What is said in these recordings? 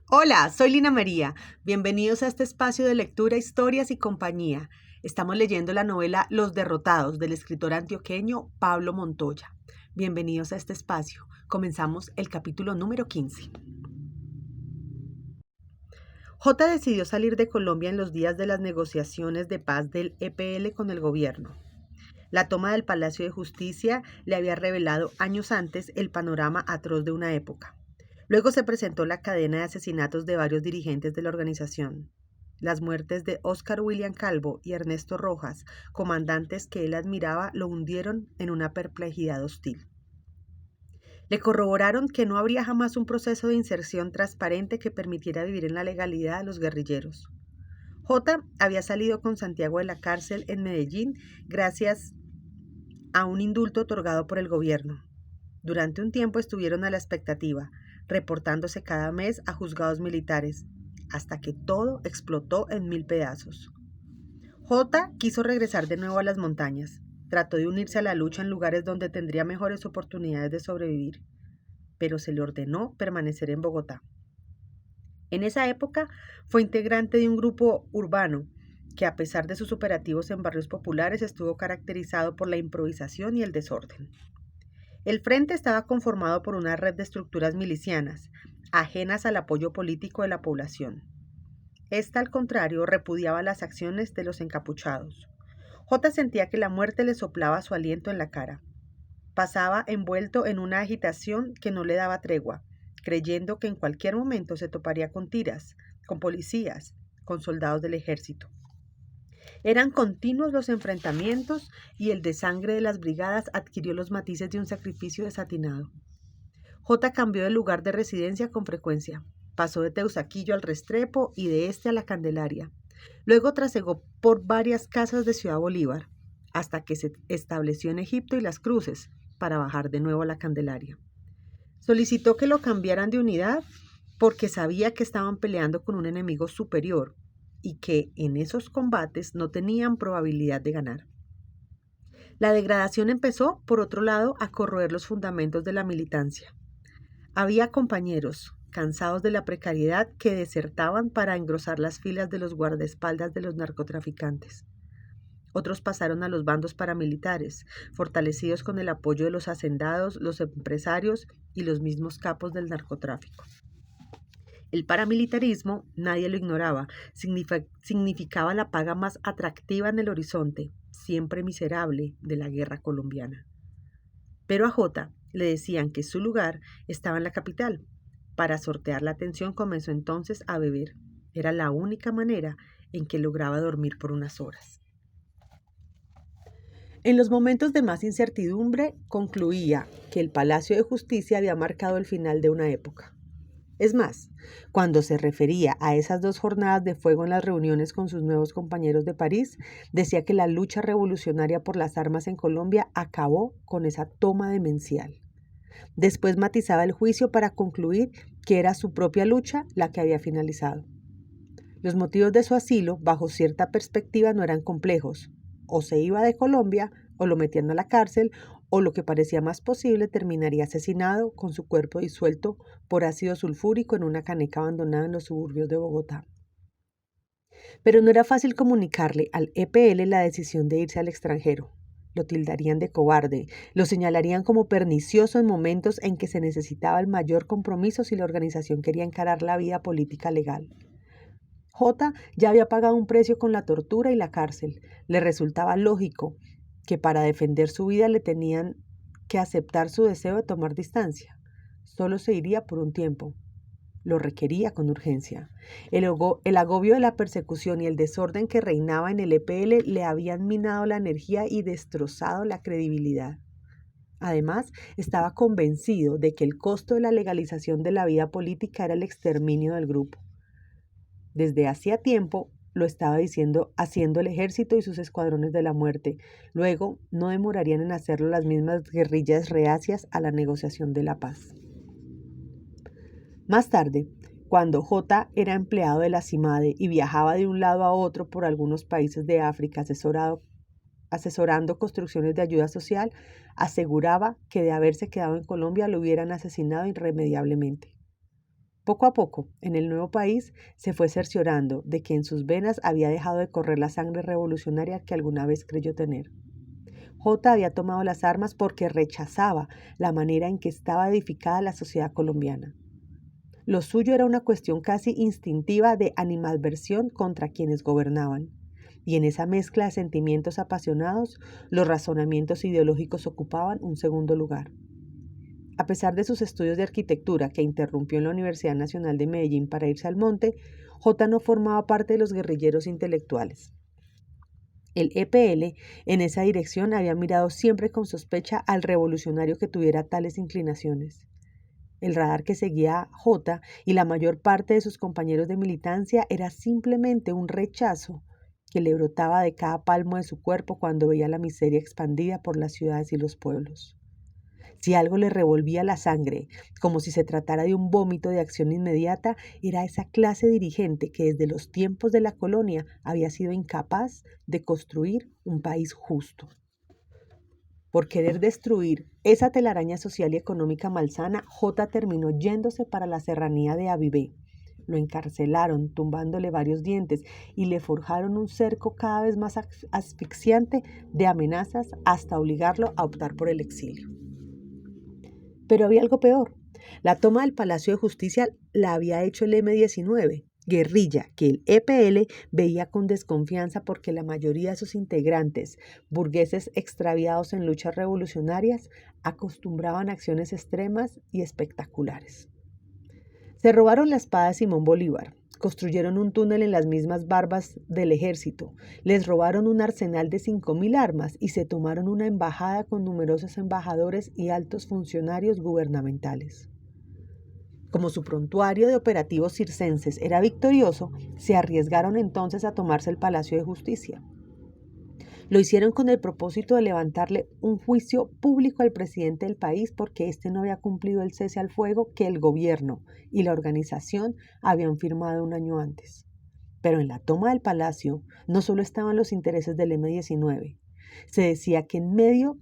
Hola, soy Lina María. Bienvenidos a este espacio de lectura, historias y compañía. Estamos leyendo la novela Los Derrotados del escritor antioqueño Pablo Montoya. Bienvenidos a este espacio. Comenzamos el capítulo número 15. J decidió salir de Colombia en los días de las negociaciones de paz del EPL con el gobierno. La toma del Palacio de Justicia le había revelado años antes el panorama atroz de una época. Luego se presentó la cadena de asesinatos de varios dirigentes de la organización. Las muertes de Óscar William Calvo y Ernesto Rojas, comandantes que él admiraba, lo hundieron en una perplejidad hostil. Le corroboraron que no habría jamás un proceso de inserción transparente que permitiera vivir en la legalidad a los guerrilleros. J había salido con Santiago de la cárcel en Medellín gracias a un indulto otorgado por el gobierno. Durante un tiempo estuvieron a la expectativa, reportándose cada mes a juzgados militares, hasta que todo explotó en 1000 pedazos. J quiso regresar de nuevo a las montañas. Trató de unirse a la lucha en lugares donde tendría mejores oportunidades de sobrevivir, pero se le ordenó permanecer en Bogotá. En esa época fue integrante de un grupo urbano que, a pesar de sus operativos en barrios populares, estuvo caracterizado por la improvisación y el desorden. El frente estaba conformado por una red de estructuras milicianas, ajenas al apoyo político de la población. Esta, al contrario, repudiaba las acciones de los encapuchados. J sentía que la muerte le soplaba su aliento en la cara. Pasaba envuelto en una agitación que no le daba tregua, creyendo que en cualquier momento se toparía con tiras, con policías, con soldados del ejército. Eran continuos los enfrentamientos y el desangre de las brigadas adquirió los matices de un sacrificio desatinado. J cambió de lugar de residencia con frecuencia. Pasó de Teusaquillo al Restrepo y de este a la Candelaria. Luego trasegó por varias casas de Ciudad Bolívar, hasta que se estableció en Egipto y Las Cruces, para bajar de nuevo a la Candelaria. Solicitó que lo cambiaran de unidad porque sabía que estaban peleando con un enemigo superior y que en esos combates no tenían probabilidad de ganar. La degradación empezó, por otro lado, a corroer los fundamentos de la militancia. Había compañeros, cansados de la precariedad, que desertaban para engrosar las filas de los guardaespaldas de los narcotraficantes. Otros pasaron a los bandos paramilitares, fortalecidos con el apoyo de los hacendados, los empresarios y los mismos capos del narcotráfico. El paramilitarismo, nadie lo ignoraba, significaba la paga más atractiva en el horizonte, siempre miserable, de la guerra colombiana. Pero a J le decían que su lugar estaba en la capital. Para sortear la tensión comenzó entonces a beber. Era la única manera en que lograba dormir por unas horas. En los momentos de más incertidumbre, concluía que el Palacio de Justicia había marcado el final de una época. Es más, cuando se refería a esas 2 jornadas de fuego en las reuniones con sus nuevos compañeros de París, decía que la lucha revolucionaria por las armas en Colombia acabó con esa toma demencial. Después matizaba el juicio para concluir que era su propia lucha la que había finalizado. Los motivos de su asilo, bajo cierta perspectiva, no eran complejos. O se iba de Colombia, o lo metían a la cárcel, o lo que parecía más posible, terminaría asesinado con su cuerpo disuelto por ácido sulfúrico en una caneca abandonada en los suburbios de Bogotá. Pero no era fácil comunicarle al EPL la decisión de irse al extranjero. Lo tildarían de cobarde, lo señalarían como pernicioso en momentos en que se necesitaba el mayor compromiso si la organización quería encarar la vida política legal. J ya había pagado un precio con la tortura y la cárcel. Le resultaba lógico que para defender su vida le tenían que aceptar su deseo de tomar distancia. Solo se iría por un tiempo. Lo requería con urgencia. El agobio de la persecución y el desorden que reinaba en el EPL le habían minado la energía y destrozado la credibilidad. Además, estaba convencido de que el costo de la legalización de la vida política era el exterminio del grupo. Desde hacía tiempo lo estaba haciendo el ejército y sus escuadrones de la muerte. Luego, no demorarían en hacerlo las mismas guerrillas reacias a la negociación de la paz. Más tarde, cuando J era empleado de la CIMADE y viajaba de un lado a otro por algunos países de África asesorando construcciones de ayuda social, aseguraba que de haberse quedado en Colombia lo hubieran asesinado irremediablemente. Poco a poco, en el nuevo país se fue cerciorando de que en sus venas había dejado de correr la sangre revolucionaria que alguna vez creyó tener. J había tomado las armas porque rechazaba la manera en que estaba edificada la sociedad colombiana. Lo suyo era una cuestión casi instintiva de animadversión contra quienes gobernaban, y en esa mezcla de sentimientos apasionados, los razonamientos ideológicos ocupaban un segundo lugar. A pesar de sus estudios de arquitectura que interrumpió en la Universidad Nacional de Medellín para irse al monte, J no formaba parte de los guerrilleros intelectuales. El EPL en esa dirección había mirado siempre con sospecha al revolucionario que tuviera tales inclinaciones. El radar que seguía a J y la mayor parte de sus compañeros de militancia era simplemente un rechazo que le brotaba de cada palmo de su cuerpo cuando veía la miseria expandida por las ciudades y los pueblos. Si algo le revolvía la sangre, como si se tratara de un vómito de acción inmediata, era esa clase dirigente que desde los tiempos de la colonia había sido incapaz de construir un país justo. Por querer destruir esa telaraña social y económica malsana, J terminó yéndose para la serranía de Avivé. Lo encarcelaron, tumbándole varios dientes, y le forjaron un cerco cada vez más asfixiante de amenazas hasta obligarlo a optar por el exilio. Pero había algo peor. La toma del Palacio de Justicia la había hecho el M-19, guerrilla que el EPL veía con desconfianza porque la mayoría de sus integrantes, burgueses extraviados en luchas revolucionarias, acostumbraban a acciones extremas y espectaculares. Se robaron la espada de Simón Bolívar, construyeron un túnel en las mismas barbas del ejército, les robaron un arsenal de 5.000 armas y se tomaron una embajada con numerosos embajadores y altos funcionarios gubernamentales. Como su prontuario de operativos circenses era victorioso, se arriesgaron entonces a tomarse el Palacio de Justicia. Lo hicieron con el propósito de levantarle un juicio público al presidente del país porque éste no había cumplido el cese al fuego que el gobierno y la organización habían firmado un año antes. Pero en la toma del palacio no solo estaban los intereses del M-19, se decía que en medio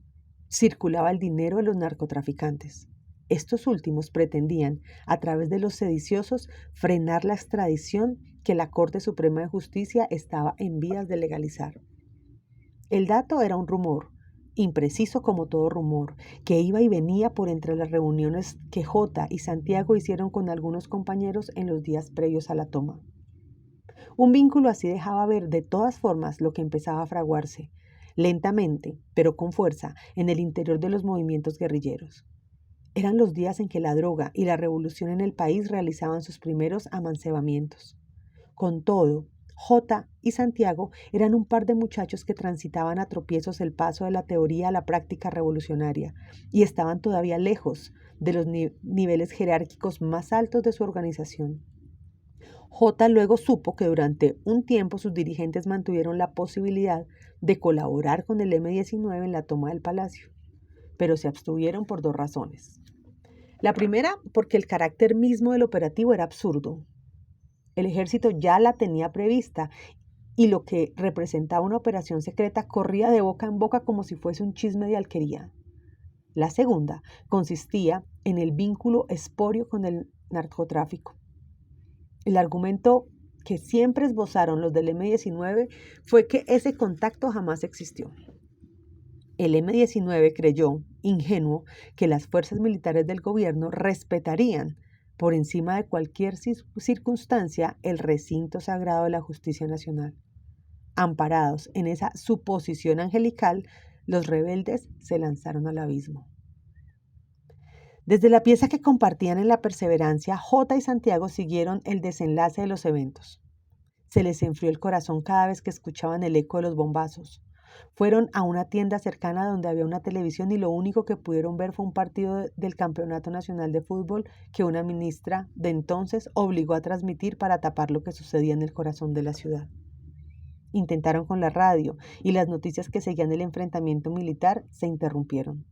circulaba el dinero de los narcotraficantes. Estos últimos pretendían, a través de los sediciosos, frenar la extradición que la Corte Suprema de Justicia estaba en vías de legalizar. El dato era un rumor, impreciso como todo rumor, que iba y venía por entre las reuniones que J y Santiago hicieron con algunos compañeros en los días previos a la toma. Un vínculo así dejaba ver de todas formas lo que empezaba a fraguarse, lentamente, pero con fuerza, en el interior de los movimientos guerrilleros. Eran los días en que la droga y la revolución en el país realizaban sus primeros amancebamientos. Con todo, J y Santiago eran un par de muchachos que transitaban a tropiezos el paso de la teoría a la práctica revolucionaria y estaban todavía lejos de los niveles jerárquicos más altos de su organización. J luego supo que durante un tiempo sus dirigentes mantuvieron la posibilidad de colaborar con el M-19 en la toma del palacio, pero se abstuvieron por dos razones. La primera, porque el carácter mismo del operativo era absurdo. El ejército ya la tenía prevista y lo que representaba una operación secreta corría de boca en boca como si fuese un chisme de alquería. La segunda consistía en el vínculo esporio con el narcotráfico. El argumento que siempre esbozaron los del M-19 fue que ese contacto jamás existió. El M-19 creyó, ingenuo, que las fuerzas militares del gobierno respetarían por encima de cualquier circunstancia el recinto sagrado de la justicia nacional. Amparados en esa suposición angelical, los rebeldes se lanzaron al abismo. Desde la pieza que compartían en la perseverancia, J y Santiago siguieron el desenlace de los eventos. Se les enfrió el corazón cada vez que escuchaban el eco de los bombazos. Fueron a una tienda cercana donde había una televisión y lo único que pudieron ver fue un partido del Campeonato Nacional de Fútbol que una ministra de entonces obligó a transmitir para tapar lo que sucedía en el corazón de la ciudad. Intentaron con la radio y las noticias que seguían el enfrentamiento militar se interrumpieron.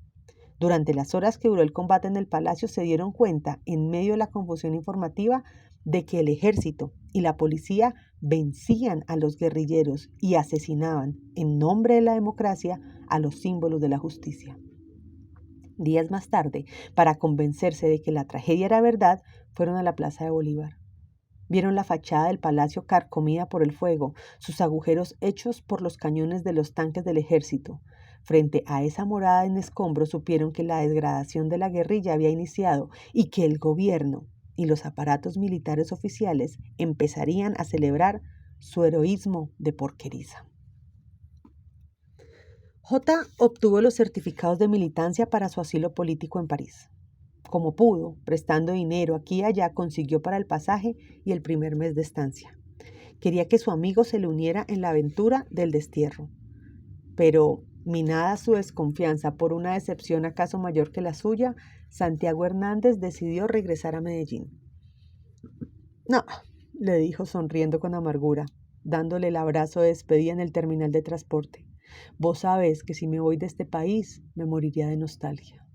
Durante las horas que duró el combate en el palacio se dieron cuenta, en medio de la confusión informativa, de que el ejército y la policía vencían a los guerrilleros y asesinaban, en nombre de la democracia, a los símbolos de la justicia. Días más tarde, para convencerse de que la tragedia era verdad, fueron a la Plaza de Bolívar. Vieron la fachada del palacio carcomida por el fuego, sus agujeros hechos por los cañones de los tanques del ejército. Frente a esa morada en escombros supieron que la degradación de la guerrilla había iniciado y que el gobierno y los aparatos militares oficiales empezarían a celebrar su heroísmo de porqueriza. J. obtuvo los certificados de militancia para su asilo político en París. Como pudo, prestando dinero aquí y allá, consiguió para el pasaje y el primer mes de estancia. Quería que su amigo se le uniera en la aventura del destierro. Pero, minada su desconfianza por una decepción acaso mayor que la suya, Santiago Hernández decidió regresar a Medellín. No, le dijo sonriendo con amargura, dándole el abrazo de despedida en el terminal de transporte. Vos sabés que si me voy de este país, me moriría de nostalgia.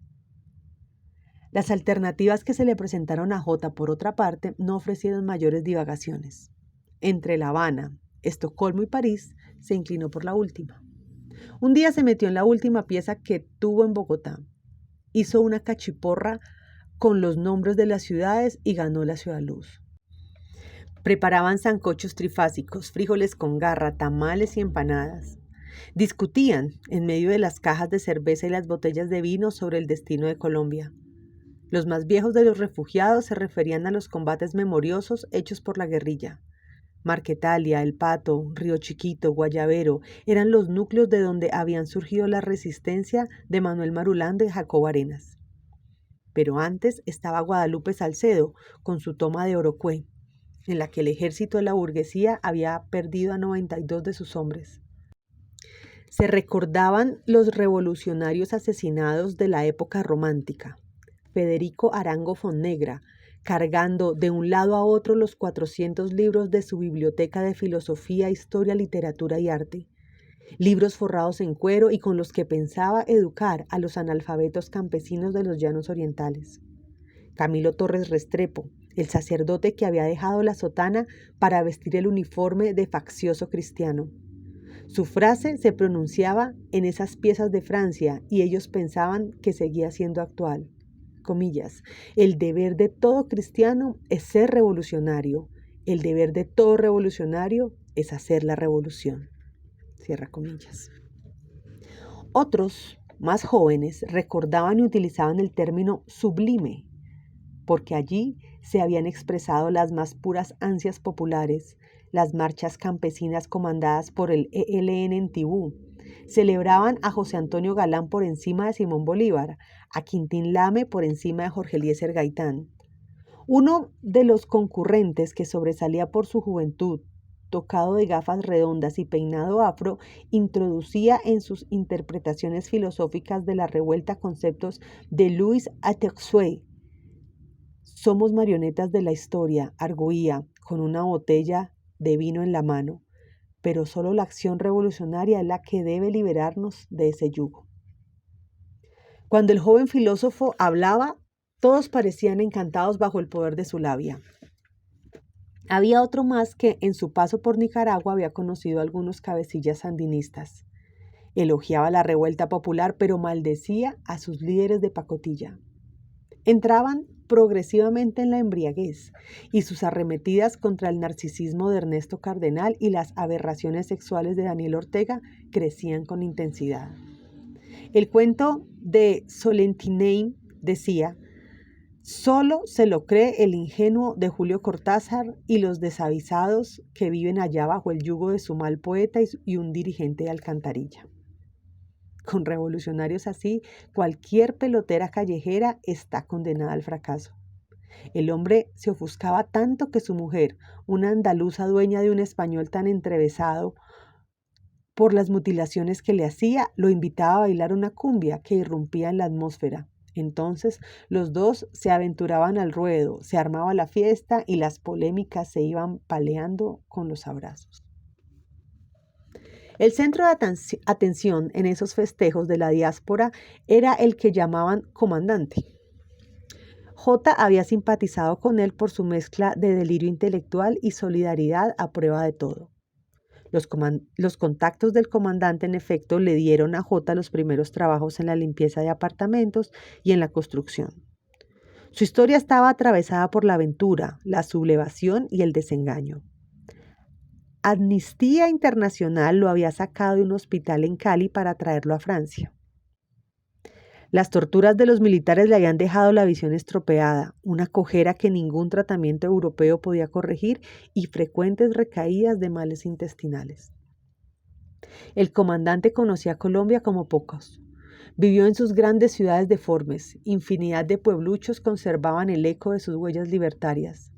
Las alternativas que se le presentaron a J, por otra parte, no ofrecieron mayores divagaciones. Entre La Habana, Estocolmo y París, se inclinó por la última. Un día se metió en la última pieza que tuvo en Bogotá. Hizo una cachiporra con los nombres de las ciudades y ganó la Ciudad Luz. Preparaban sancochos trifásicos, frijoles con garra, tamales y empanadas. Discutían, en medio de las cajas de cerveza y las botellas de vino, sobre el destino de Colombia. Los más viejos de los refugiados se referían a los combates memoriosos hechos por la guerrilla. Marquetalia, El Pato, Río Chiquito, Guayabero eran los núcleos de donde habían surgido la resistencia de Manuel Marulanda y Jacobo Arenas. Pero antes estaba Guadalupe Salcedo con su toma de Orocué, en la que el ejército de la burguesía había perdido a 92 de sus hombres. Se recordaban los revolucionarios asesinados de la época romántica. Federico Arango Fonnegra, cargando de un lado a otro los 400 libros de su biblioteca de filosofía, historia, literatura y arte. Libros forrados en cuero y con los que pensaba educar a los analfabetos campesinos de los llanos orientales. Camilo Torres Restrepo, el sacerdote que había dejado la sotana para vestir el uniforme de faccioso cristiano. Su frase se pronunciaba en esas piezas de Francia y ellos pensaban que seguía siendo actual. Comillas, el deber de todo cristiano es ser revolucionario. El deber de todo revolucionario es hacer la revolución. Cierra comillas. Otros, más jóvenes, recordaban y utilizaban el término sublime, porque allí se habían expresado las más puras ansias populares, las marchas campesinas comandadas por el ELN en Tibú. Celebraban a José Antonio Galán por encima de Simón Bolívar, a Quintín Lame por encima de Jorge Eliezer Gaitán. Uno de los concurrentes, que sobresalía por su juventud, tocado de gafas redondas y peinado afro, introducía en sus interpretaciones filosóficas de la revuelta conceptos de Louis Atexué. Somos marionetas de la historia, arguía, con una botella de vino en la mano, pero solo la acción revolucionaria es la que debe liberarnos de ese yugo. Cuando el joven filósofo hablaba, todos parecían encantados bajo el poder de su labia. Había otro más que en su paso por Nicaragua había conocido a algunos cabecillas sandinistas. Elogiaba la revuelta popular, pero maldecía a sus líderes de pacotilla. Entraban progresivamente en la embriaguez y sus arremetidas contra el narcisismo de Ernesto Cardenal y las aberraciones sexuales de Daniel Ortega crecían con intensidad. El cuento de Solentinein decía: solo se lo cree el ingenuo de Julio Cortázar y los desavisados que viven allá bajo el yugo de su mal poeta y un dirigente de alcantarilla. Con revolucionarios así, cualquier pelotera callejera está condenada al fracaso. El hombre se ofuscaba tanto que su mujer, una andaluza dueña de un español tan entrevesado por las mutilaciones que le hacía, lo invitaba a bailar una cumbia que irrumpía en la atmósfera. Entonces los dos se aventuraban al ruedo, se armaba la fiesta y las polémicas se iban paleando con los abrazos. El centro de atención en esos festejos de la diáspora era el que llamaban comandante. J. había simpatizado con él por su mezcla de delirio intelectual y solidaridad a prueba de todo. Los contactos del comandante, en efecto, le dieron a J los primeros trabajos en la limpieza de apartamentos y en la construcción. Su historia estaba atravesada por la aventura, la sublevación y el desengaño. Amnistía Internacional lo había sacado de un hospital en Cali para traerlo a Francia. Las torturas de los militares le habían dejado la visión estropeada, una cojera que ningún tratamiento europeo podía corregir y frecuentes recaídas de males intestinales. El comandante conocía Colombia como pocos. Vivió en sus grandes ciudades deformes, infinidad de puebluchos conservaban el eco de sus huellas libertarias.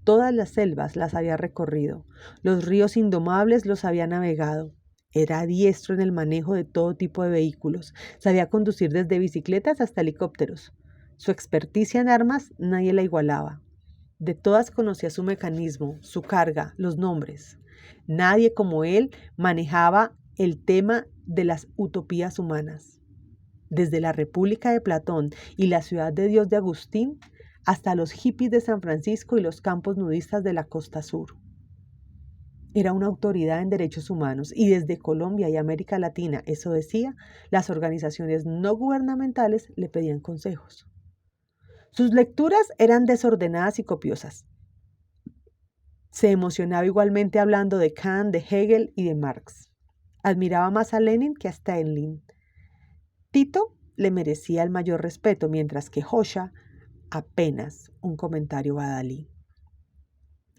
Todas las selvas las había recorrido, los ríos indomables los había navegado. Era diestro en el manejo de todo tipo de vehículos, sabía conducir desde bicicletas hasta helicópteros. Su experticia en armas nadie la igualaba. De todas conocía su mecanismo, su carga, los nombres. Nadie como él manejaba el tema de las utopías humanas. Desde la República de Platón y la Ciudad de Dios de Agustín, hasta los hippies de San Francisco y los campos nudistas de la costa sur. Era una autoridad en derechos humanos y desde Colombia y América Latina, eso decía, las organizaciones no gubernamentales le pedían consejos. Sus lecturas eran desordenadas y copiosas. Se emocionaba igualmente hablando de Kant, de Hegel y de Marx. Admiraba más a Lenin que a Stalin. Tito le merecía el mayor respeto, mientras que Joshua apenas un comentario a Dalí.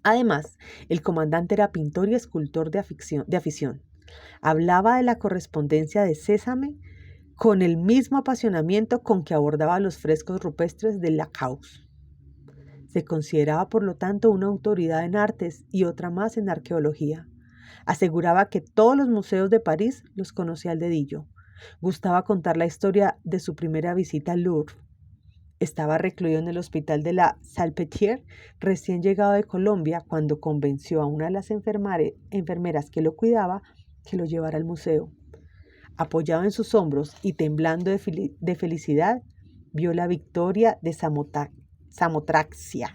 Además, el comandante era pintor y escultor de afición. Hablaba de la correspondencia de Sésame con el mismo apasionamiento con que abordaba los frescos rupestres de Lacaus. Se consideraba, por lo tanto, una autoridad en artes y otra más en arqueología. Aseguraba que todos los museos de París los conocía al dedillo. Gustaba contar la historia de su primera visita al Louvre. Estaba recluido en el hospital de la Salpêtrière, recién llegado de Colombia, cuando convenció a una de las enfermeras que lo cuidaba que lo llevara al museo. Apoyado en sus hombros y temblando de felicidad, vio la victoria de Samotracia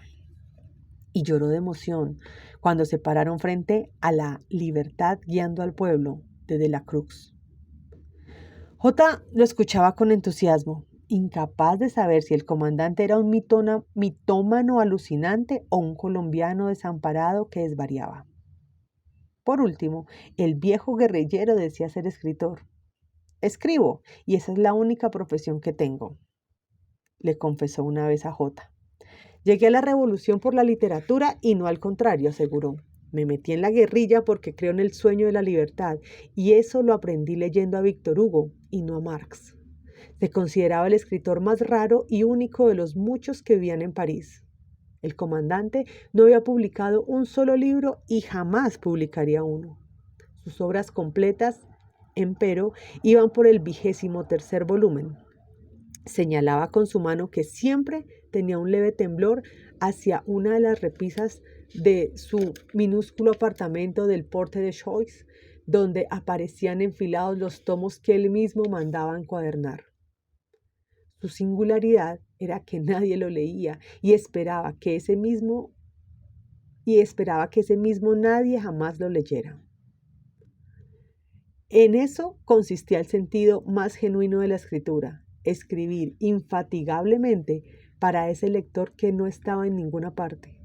y lloró de emoción cuando se pararon frente a la libertad guiando al pueblo de De la Cruz. J lo escuchaba con entusiasmo, incapaz de saber si el comandante era un mitómano alucinante o un colombiano desamparado que desvariaba. Por último, el viejo guerrillero decía ser escritor. Escribo, y esa es la única profesión que tengo, le confesó una vez a J. Llegué a la revolución por la literatura y no al contrario, aseguró. Me metí en la guerrilla porque creo en el sueño de la libertad, y eso lo aprendí leyendo a Víctor Hugo y no a Marx. Se consideraba el escritor más raro y único de los muchos que vivían en París. El comandante no había publicado un solo libro y jamás publicaría uno. Sus obras completas, empero, iban por el 23º volumen. Señalaba con su mano que siempre tenía un leve temblor hacia una de las repisas de su minúsculo apartamento del Porte de Choix, donde aparecían enfilados los tomos que él mismo mandaba encuadernar. Su singularidad era que nadie lo leía y esperaba que ese mismo nadie jamás lo leyera. En eso consistía el sentido más genuino de la escritura, escribir infatigablemente para ese lector que no estaba en ninguna parte.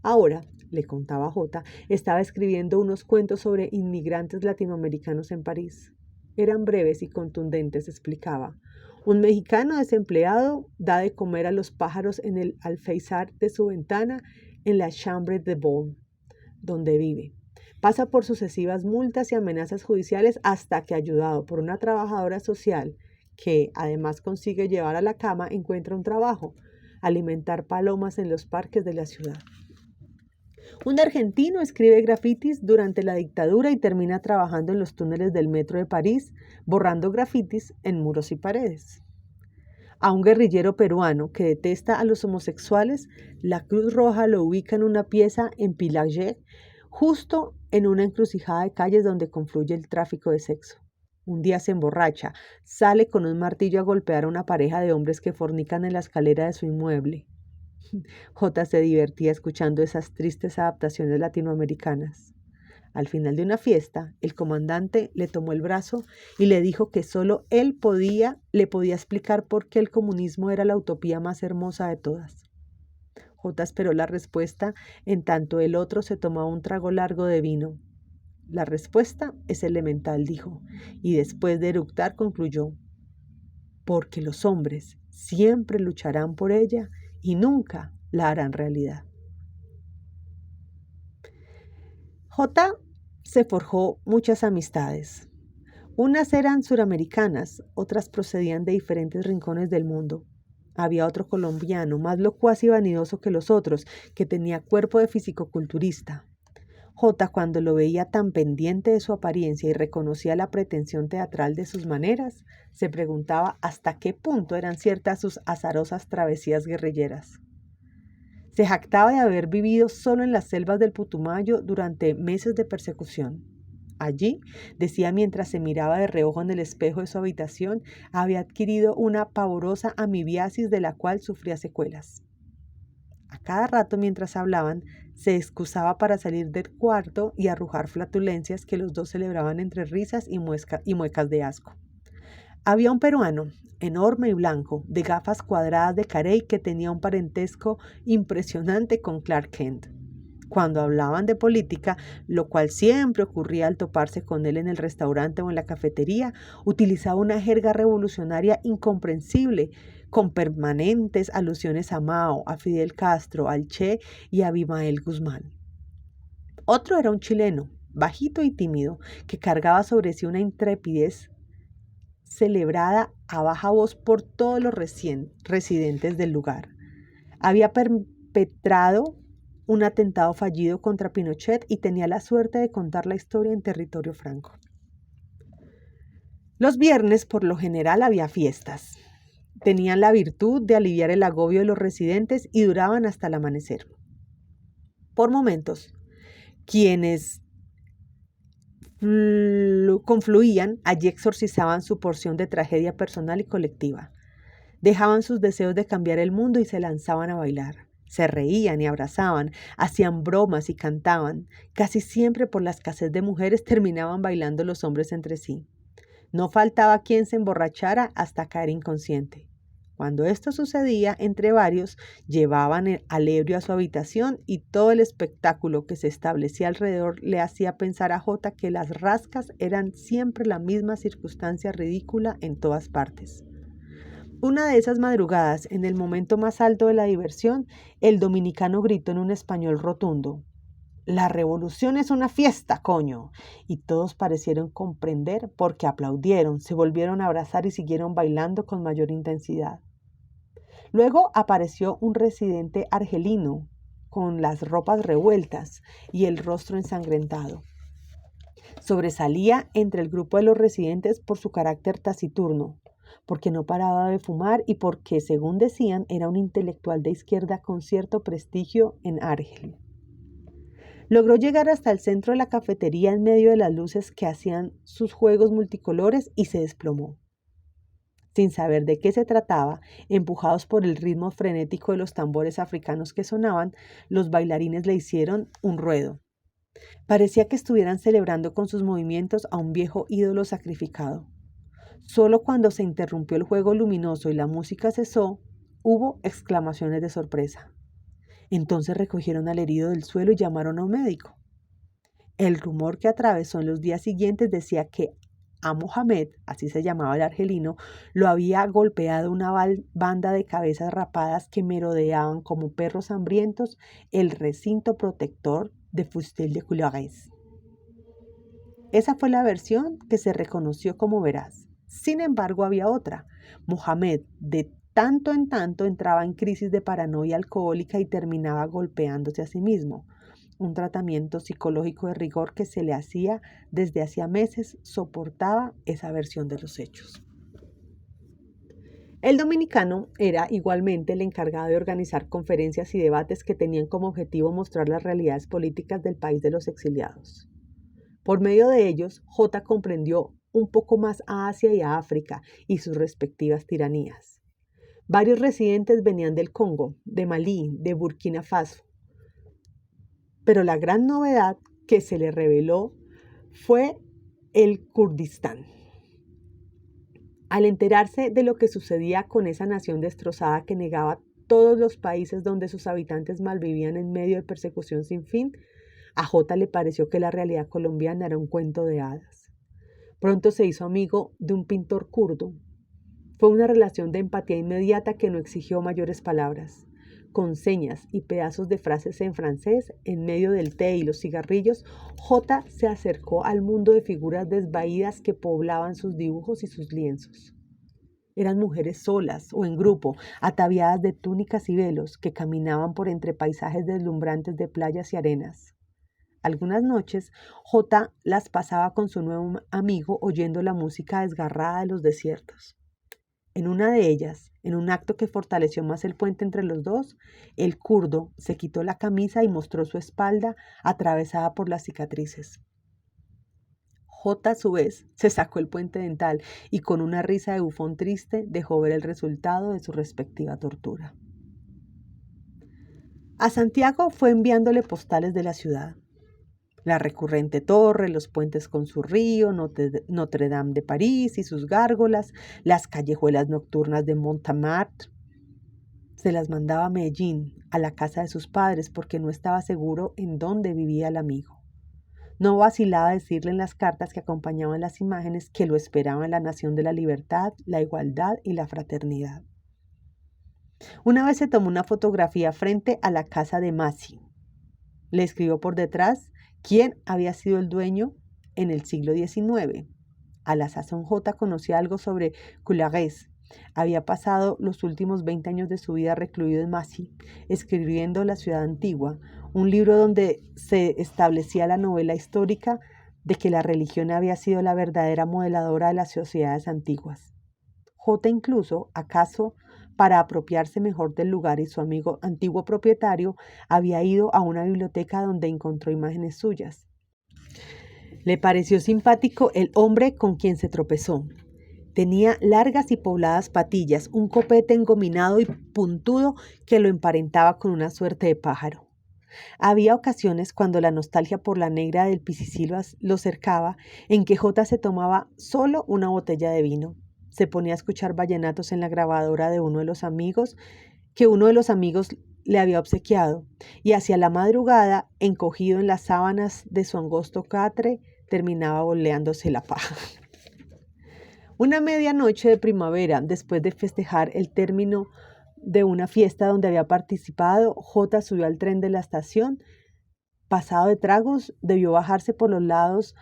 Ahora, le contaba J, estaba escribiendo unos cuentos sobre inmigrantes latinoamericanos en París. Eran breves y contundentes, explicaba. Un mexicano desempleado da de comer a los pájaros en el alféizar de su ventana en la Chambre de Bonne, donde vive. Pasa por sucesivas multas y amenazas judiciales hasta que, ayudado por una trabajadora social, que además consigue llevar a la cama, encuentra un trabajo: alimentar palomas en los parques de la ciudad. Un argentino escribe grafitis durante la dictadura y termina trabajando en los túneles del metro de París, borrando grafitis en muros y paredes. A un guerrillero peruano que detesta a los homosexuales, la Cruz Roja lo ubica en una pieza en Pillager, justo en una encrucijada de calles donde confluye el tráfico de sexo. Un día se emborracha, sale con un martillo a golpear a una pareja de hombres que fornican en la escalera de su inmueble. J se divertía escuchando esas tristes adaptaciones latinoamericanas. Al final de una fiesta, el comandante le tomó el brazo y le dijo que solo él le podía explicar por qué el comunismo era la utopía más hermosa de todas. J esperó la respuesta en tanto el otro se tomaba un trago largo de vino. La respuesta es elemental, dijo, y después de eructar concluyó, porque los hombres siempre lucharán por ella y nunca la harán realidad. J se forjó muchas amistades. Unas eran suramericanas, otras procedían de diferentes rincones del mundo. Había otro colombiano, más locuaz y vanidoso que los otros, que tenía cuerpo de fisicoculturista. J, cuando lo veía tan pendiente de su apariencia y reconocía la pretensión teatral de sus maneras, se preguntaba hasta qué punto eran ciertas sus azarosas travesías guerrilleras. Se jactaba de haber vivido solo en las selvas del Putumayo durante meses de persecución. Allí, decía mientras se miraba de reojo en el espejo de su habitación, había adquirido una pavorosa amibiasis de la cual sufría secuelas. A cada rato, mientras hablaban, se excusaba para salir del cuarto y arrojar flatulencias que los dos celebraban entre risas y muecas de asco. Había un peruano, enorme y blanco, de gafas cuadradas de carey, que tenía un parentesco impresionante con Clark Kent. Cuando hablaban de política, lo cual siempre ocurría al toparse con él en el restaurante o en la cafetería, utilizaba una jerga revolucionaria incomprensible, con permanentes alusiones a Mao, a Fidel Castro, al Che y a Abimael Guzmán. Otro era un chileno, bajito y tímido, que cargaba sobre sí una intrepidez celebrada a baja voz por todos los residentes del lugar. Había perpetrado un atentado fallido contra Pinochet y tenía la suerte de contar la historia en territorio franco. Los viernes, por lo general, había fiestas. Tenían la virtud de aliviar el agobio de los residentes y duraban hasta el amanecer. Por momentos, quienes confluían allí exorcizaban su porción de tragedia personal y colectiva. Dejaban sus deseos de cambiar el mundo y se lanzaban a bailar. Se reían y abrazaban, hacían bromas y cantaban. Casi siempre por la escasez de mujeres terminaban bailando los hombres entre sí. No faltaba quien se emborrachara hasta caer inconsciente. Cuando esto sucedía entre varios, llevaban al ebrio a su habitación y todo el espectáculo que se establecía alrededor le hacía pensar a J que las rascas eran siempre la misma circunstancia ridícula en todas partes. Una de esas madrugadas, en el momento más alto de la diversión, el dominicano gritó en un español rotundo: «La revolución es una fiesta, coño». Y todos parecieron comprender porque aplaudieron, se volvieron a abrazar y siguieron bailando con mayor intensidad. Luego apareció un residente argelino con las ropas revueltas y el rostro ensangrentado. Sobresalía entre el grupo de los residentes por su carácter taciturno, porque no paraba de fumar y porque, según decían, era un intelectual de izquierda con cierto prestigio en Argel. Logró llegar hasta el centro de la cafetería en medio de las luces que hacían sus juegos multicolores y se desplomó. Sin saber de qué se trataba, empujados por el ritmo frenético de los tambores africanos que sonaban, los bailarines le hicieron un ruedo. Parecía que estuvieran celebrando con sus movimientos a un viejo ídolo sacrificado. Solo cuando se interrumpió el juego luminoso y la música cesó, hubo exclamaciones de sorpresa. Entonces recogieron al herido del suelo y llamaron a un médico. El rumor que atravesó en los días siguientes decía que a Mohamed, así se llamaba el argelino, lo había golpeado una banda de cabezas rapadas que merodeaban como perros hambrientos el recinto protector de Fustel de Couleurs. Esa fue la versión que se reconoció como veraz. Sin embargo, había otra. Mohamed, de tanto en tanto, entraba en crisis de paranoia alcohólica y terminaba golpeándose a sí mismo. Un tratamiento psicológico de rigor que se le hacía desde hacía meses soportaba esa versión de los hechos. El dominicano era igualmente el encargado de organizar conferencias y debates que tenían como objetivo mostrar las realidades políticas del país de los exiliados. Por medio de ellos, J comprendió un poco más a Asia y a África y sus respectivas tiranías. Varios residentes venían del Congo, de Malí, de Burkina Faso. Pero la gran novedad que se le reveló fue el Kurdistán. Al enterarse de lo que sucedía con esa nación destrozada que negaba todos los países donde sus habitantes malvivían en medio de persecución sin fin, a J le pareció que la realidad colombiana era un cuento de hadas. Pronto se hizo amigo de un pintor kurdo. Fue una relación de empatía inmediata que no exigió mayores palabras. Con señas y pedazos de frases en francés, en medio del té y los cigarrillos, J se acercó al mundo de figuras desvaídas que poblaban sus dibujos y sus lienzos. Eran mujeres solas o en grupo, ataviadas de túnicas y velos, que caminaban por entre paisajes deslumbrantes de playas y arenas. Algunas noches, J las pasaba con su nuevo amigo oyendo la música desgarrada de los desiertos. En una de ellas, en un acto que fortaleció más el puente entre los dos, el kurdo se quitó la camisa y mostró su espalda atravesada por las cicatrices. J, a su vez, se sacó el puente dental y con una risa de bufón triste dejó ver el resultado de su respectiva tortura. A Santiago fue enviándole postales de la ciudad. La recurrente torre, los puentes con su río, Notre Dame de París y sus gárgolas, las callejuelas nocturnas de Montmartre. Se las mandaba a Medellín, a la casa de sus padres, porque no estaba seguro en dónde vivía el amigo. No vacilaba decirle en las cartas que acompañaban las imágenes que lo esperaba en la nación de la libertad, la igualdad y la fraternidad. Una vez se tomó una fotografía frente a la casa de Massy. Le escribió por detrás quién había sido el dueño en el siglo XIX. A la sazón J conocía algo sobre Coulares. Había pasado los últimos 20 años de su vida recluido en Massy, escribiendo La ciudad antigua, un libro donde se establecía la novela histórica de que la religión había sido la verdadera modeladora de las sociedades antiguas. J incluso, acaso para apropiarse mejor del lugar y su amigo antiguo propietario, había ido a una biblioteca donde encontró imágenes suyas. Le pareció simpático el hombre con quien se tropezó. Tenía largas y pobladas patillas, un copete engominado y puntudo que lo emparentaba con una suerte de pájaro. Había ocasiones cuando la nostalgia por la negra del Pisicilvas lo cercaba, en que J se tomaba solo una botella de vino. Se ponía a escuchar vallenatos en la grabadora de uno de los amigos le había obsequiado, y hacia la madrugada, encogido en las sábanas de su angosto catre, terminaba boleándose la paja. Una medianoche de primavera, después de festejar el término de una fiesta donde había participado, J subió al tren de la estación. Pasado de tragos, debió bajarse por los lados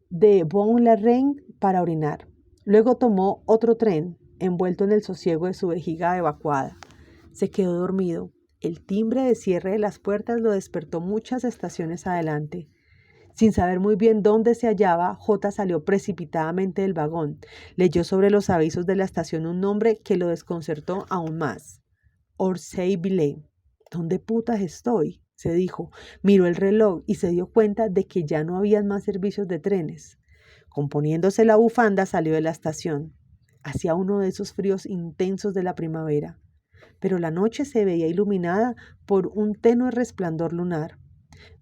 de Bon-la-Reine para orinar. Luego tomó otro tren, envuelto en el sosiego de su vejiga evacuada. Se quedó dormido. El timbre de cierre de las puertas lo despertó muchas estaciones adelante. Sin saber muy bien dónde se hallaba, J salió precipitadamente del vagón. Leyó sobre los avisos de la estación un nombre que lo desconcertó aún más. Orsay-Villers. ¿Dónde putas estoy?, se dijo. Miró el reloj y se dio cuenta de que ya no había más servicios de trenes. Componiéndose la bufanda, salió de la estación. Hacía uno de esos fríos intensos de la primavera, pero la noche se veía iluminada por un tenue resplandor lunar.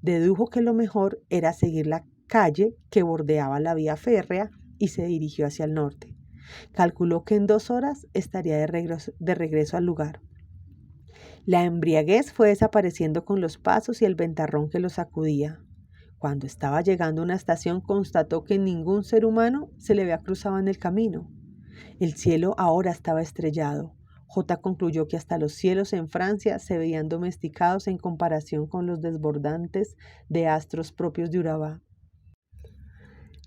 Dedujo que lo mejor era seguir la calle que bordeaba la vía férrea y se dirigió hacia el norte. Calculó que en 2 horas estaría de regreso al lugar. La embriaguez fue desapareciendo con los pasos y el ventarrón que lo sacudía. Cuando estaba llegando a una estación, constató que ningún ser humano se le había cruzado en el camino. El cielo ahora estaba estrellado. J concluyó que hasta los cielos en Francia se veían domesticados en comparación con los desbordantes de astros propios de Urabá.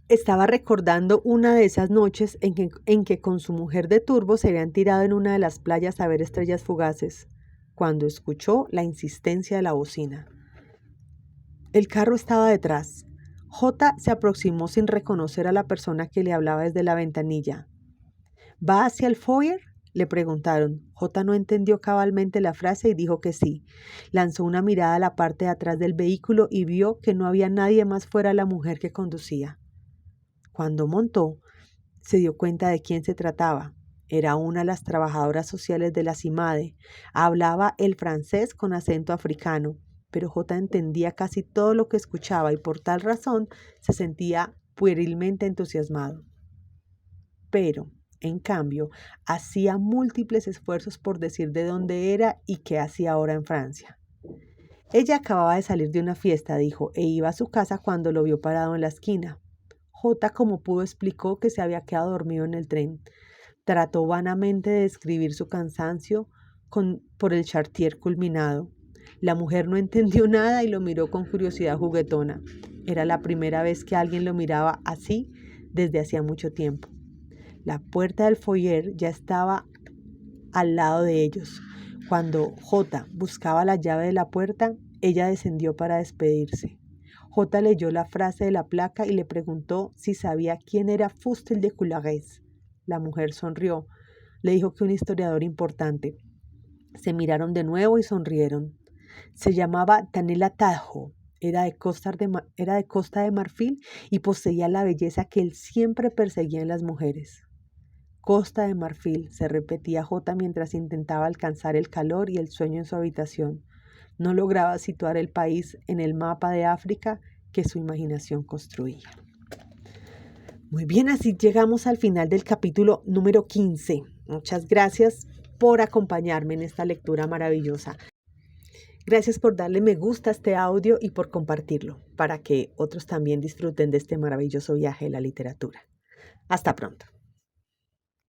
Estaba recordando una de esas noches en que con su mujer de turbo se habían tirado en una de las playas a ver estrellas fugaces, cuando escuchó la insistencia de la bocina. El carro estaba detrás. J se aproximó sin reconocer a la persona que le hablaba desde la ventanilla. ¿Va hacia el foyer?, le preguntaron. J no entendió cabalmente la frase y dijo que sí. Lanzó una mirada a la parte de atrás del vehículo y vio que no había nadie más fuera de la mujer que conducía. Cuando montó, se dio cuenta de quién se trataba. Era una de las trabajadoras sociales de la CIMADE. Hablaba el francés con acento africano. pero J entendía casi todo lo que escuchaba y por tal razón se sentía puerilmente entusiasmado. Pero, en cambio, hacía múltiples esfuerzos por decir de dónde era y qué hacía ahora en Francia. Ella acababa de salir de una fiesta, dijo, e iba a su casa cuando lo vio parado en la esquina. J, como pudo, explicó que se había quedado dormido en el tren. Trató vanamente de describir su cansancio por el Chartier culminado. La mujer no entendió nada y lo miró con curiosidad juguetona. Era la primera vez que alguien lo miraba así desde hacía mucho tiempo. La puerta del foyer ya estaba al lado de ellos. Cuando J buscaba la llave de la puerta, ella descendió para despedirse. J leyó la frase de la placa y le preguntó si sabía quién era Fustel de Coulares. La mujer sonrió. Le dijo que un historiador importante. Se miraron de nuevo y sonrieron. Se llamaba Tanela Tajo. Era de Costa de Marfil y poseía la belleza que él siempre perseguía en las mujeres. Costa de Marfil, se repetía J mientras intentaba alcanzar el calor y el sueño en su habitación. No lograba situar el país en el mapa de África que su imaginación construía. Muy bien, así llegamos al final del capítulo número 15. Muchas gracias por acompañarme en esta lectura maravillosa. Gracias por darle me gusta a este audio y por compartirlo para que otros también disfruten de este maravilloso viaje de la literatura. Hasta pronto.